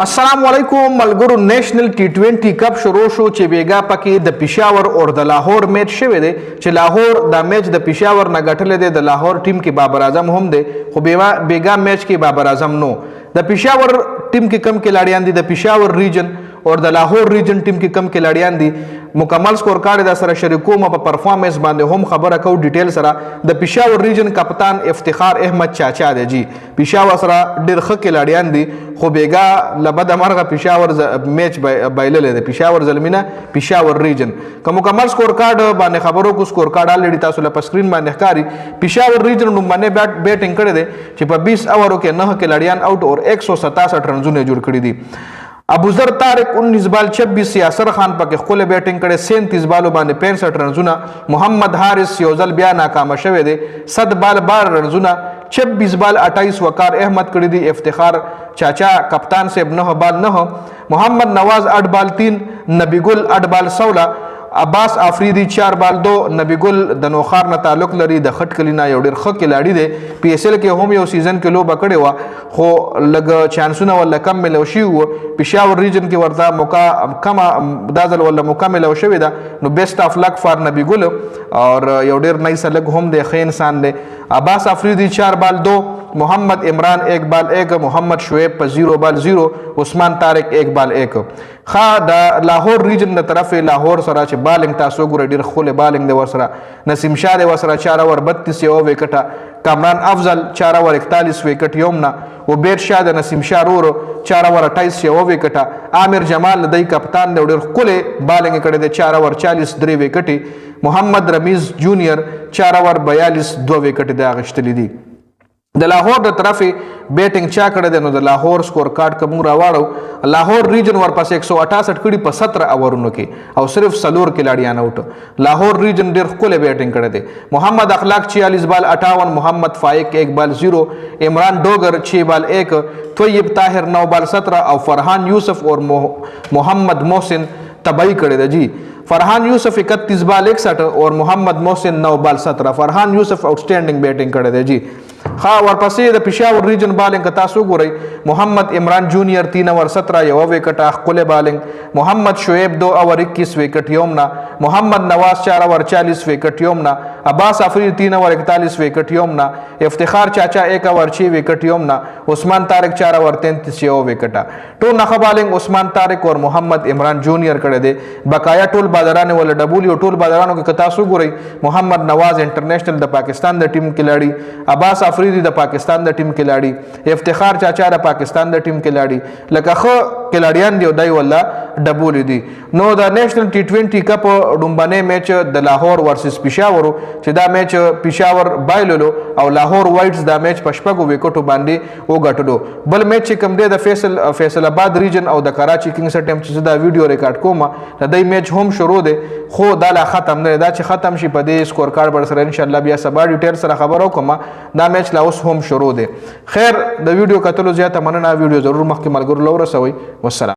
अस्सलाम वालेकुम मलगुरु नेशनल टी20 कप शुरू शो چې بیګا پکې د پېښور او د لاهور میچ شوی دی چې لاهور د میچ د پېښور نه ګټلې دی د لاهور ټیم کې بابر اعظم هم دی خو بیګا میچ کې بابر اعظم نو د پېښور ټیم کې کم کھلاڑیان دي د پېښور ریجن اور د لاهور ریجن ټیم کې کم کھلاڑیان دي مکمل سکور کارډ د سره شریکوم په پرفارمنس باندې هم خبره کو ډیټیل سره د پېښور ریجن کپتان افتخار احمد چاچا دی جی پېښور سره ډېر ښه کھلاڑیان دي خو بیګا لبد مرغه پېښور میچ بایللې دی پېښور زلمینه پېښور ریجن که مکمل سکور کارډ باندې خبرو کو سکور کارډ الریډي تاسو په سکرین باندې ښکاري پېښور ریجن نومبنه بیټینګ کړی دی چې په 20 اوورو کې 9 کھلاڑیان آؤٹ اور 167 رنزونه جوړ کړی دي ابوذر طارق 19 بال 26 یاسر خان پکې خپل بیټینګ کړي 37 بالو باندې 65 رنزونه محمد حارث یوزل بیا ناکام شوی دی 100 بال 12 رنزونه 26 بال 28 وقار احمد کړي دي افتخار چاچا کپتان صاحب 9 بال 9 محمد نواز 8 بال 3 نبی ګل 8 بال 16 عباس آفریدی 4 بال 2 نبی ګل د نوخار نه تعلق لري د خټ کلینا یو ډیر ښه کلاړی دی پی ایس ایل کې هم یو سیزن کې لوبه کړې و خو لګ چانسونه ولا کم ملو شي و پېښور ریجن کې ورته موقع کم دازل ولا مکمل او شوی دا نو بیسټ اف لک فار نبی ګل اور یو ډیر نایس لګ هم دی ښه انسان دی عباس آفریدی 4 بال 2 محمد عمران 1 بال 1 محمد شعیب 0 بال 0 عثمان طارق 1 بال 1 خا د لاهور ریجن د طرف لاهور سره چې بالنګ تاسو ګور ډیر خوله بالنګ د ورسره نسیم شاه د ورسره 4 اور 32 یو وکټه کامران افضل 4 اور 41 وکټ یومنا و بیر شاه د نسیم شاه رور 4 اور 28 یو وکټه عامر جمال دای کپتان د ډیر خوله بالنګ کړي د 4 اور 40 3 وکټي محمد رمیز جونیئر 4 اور 42 2 وکټ د غشتلی دي د لاهور د طرفه بیټینګ چا کړی دی نو د لاهور سکور کارډ کوم راوړو لاهور ریجن ورپسې 168 کړي په 17 اوورونو کې او صرف سلور کھلاڑیان آؤٹ لاهور ریجن ډیر خپل بیټینګ کړی دی محمد اخلاق 46 بال 58 محمد فائق 1 بال 0 عمران ڈوگر 6 بال 1 طیب طاهر 9 بال 17 او فرحان یوسف اور محمد محسن تباہی کړی دی جی فرحان یوسف 31 بال 61 اور محمد محسن 9 بال 17 فرحان یوسف آؤٹسٹینڈنگ بیٹنگ کړی دی جی خا ورپسې د پېښور ریجن بالنګ تاسو ګورئ محمد عمران جونیئر 3 اور 17 یو وکټ خپل بالنګ محمد شعیب 2 اور 21 وکټ یومنا محمد نواز 4 اور 40 وکټ یومنا عباس آفریدی 3 اور 41 وکټ یومنا افتخار چاچا 1 اور 6 وکټ یومنا عثمان طارق 4 اور 33 یو وکټ ټول نخ بالنګ عثمان طارق اور محمد عمران جونیئر کړه دي بقایا ټول بادران ول ډبول یو ټول بادرانو کې تاسو ګورئ محمد نواز انټرنیشنل د پاکستان د ټیم کھلاڑی عباس آفریدی د پاکستان د ټیم کھلاڑی افتخار چاچا د پاکستان د ټیم کھلاڑی لکه خو کھلاڑیان دی دای ولا ډبول دي نو د نېشنل ټي20 کپ ډومبنه میچ د لاهور ورسس پېښور چې دا میچ پېښور بایللو او لاهور وایټس دا میچ پشپغو وکټو باندې وګټلو بل میچ کوم دی د فیصل آباد ریجن او د کراچي کینګز ټیم چې دا ویډیو ریکارډ کوم د دې میچ هم شروع دی خو دا لا ختم نه دا چې ختم شي په دې سکور کارډ بر سره ان شاء الله بیا سبا ډیټیل سره خبرو کوم دا میچ لا اوس هم شروع دی خیر د ویډیو کتلو زیاته مننه ویډیو ضرور مخکې ملګرو لور رسوي والسلام